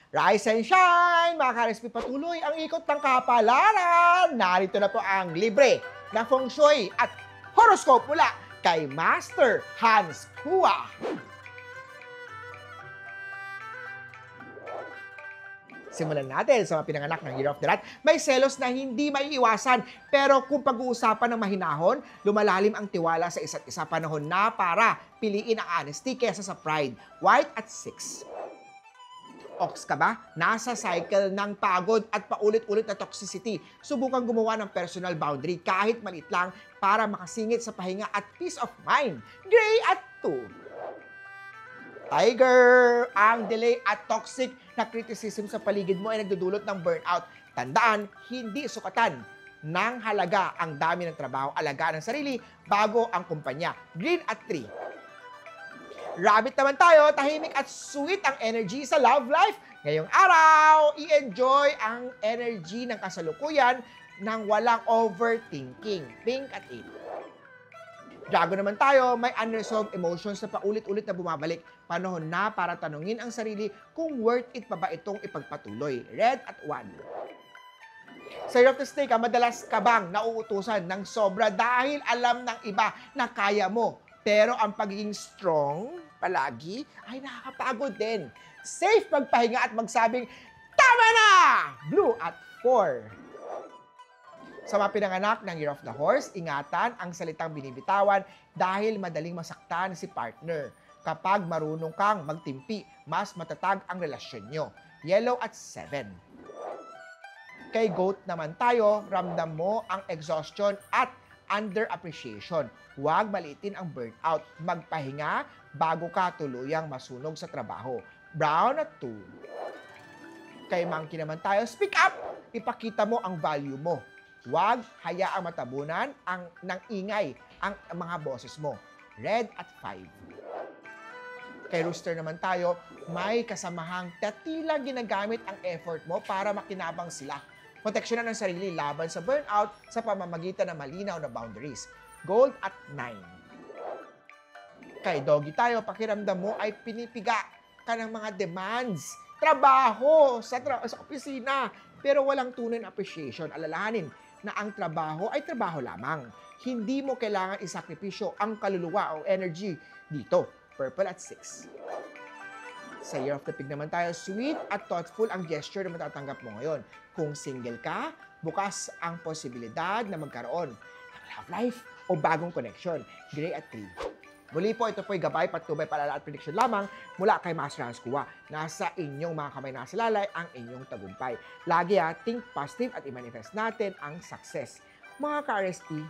Rise and shine! Mga ka-RSP, patuloy ang ikot ng kapalaran. Narito na po ang libre na feng shui at horoscope mula kay Master Hans Kua. Simulan natin sa mga pinanganak ng Year of the Rat. May selos na hindi maiiwasan, pero kung pag-uusapan ng mahinahon, lumalalim ang tiwala sa isa't isa. Panahon na para piliin ang honesty kesa sa pride. White at 6. Ox ka ba? Nasa cycle ng pagod at paulit-ulit na toxicity. Subukan gumawa ng personal boundary kahit maliit lang para makasingit sa pahinga at peace of mind. Gray at 2. Tiger, ang delay at toxic na criticism sa paligid mo ay nagdudulot ng burnout. Tandaan, hindi sukatan ng halaga ang dami ng trabaho, alagaan ng sarili bago ang kumpanya. Green at 3. Rabbit naman tayo, tahimik at sweet ang energy sa love life. Ngayong araw, i-enjoy ang energy ng kasalukuyan nang walang overthinking. Pink at 8. Dragon naman tayo, may unresolved emotions na paulit-ulit na bumabalik. Panahon na para tanungin ang sarili kung worth it pa ba itong ipagpatuloy. Red at 1. Sa Year of the Snake, madalas ka bang nauutusan ng sobra dahil alam ng iba na kaya mo. Pero ang pagiging strong palagi ay nakakapagod din. Safe magpahinga at magsabing, tama na! Blue at 4. Sa mga pinanganak ng Year of the Horse, ingatan ang salitang binibitawan dahil madaling masaktan si partner. Kapag marunong kang magtimpi, mas matatag ang relasyon nyo. Yellow at 7. Kay Goat naman tayo, ramdam mo ang exhaustion at underappreciation. Huwag maliitin ang burnout. Magpahinga bago ka tuluyang masunog sa trabaho. Brown at 2. Kay Monkey naman tayo, speak up! Ipakita mo ang value mo. Huwag hayaang matabunan ng ingay ang mga boses mo. Red at 5. Kay Rooster naman tayo, may kasamahang tila ginagamit ang effort mo para makinabang sila. Proteksyonan ang sarili laban sa burnout sa pamamagitan ng malinaw na boundaries. Gold at 9. Kay Doggy tayo, pakiramdam mo ay pinipiga ka ng mga demands. Trabaho sa opisina, pero walang tunay na appreciation. Alalahanin na ang trabaho ay trabaho lamang. Hindi mo kailangan isakripisyo ang kaluluwa o energy dito. Purple at 6. Sa Year of the Pig naman tayo, sweet at thoughtful ang gesture na matatanggap mo ngayon. Kung single ka, bukas ang posibilidad na magkaroon ng love life o bagong connection. Gray at 3. Muli po, ito po'y gabay, patnubay, paalala at prediction lamang mula kay Master Hans Kua. Nasa inyong mga kamay nasa lalay ang inyong tagumpay. Lagi think positive at i-manifest natin ang success. Mga ka-RSP,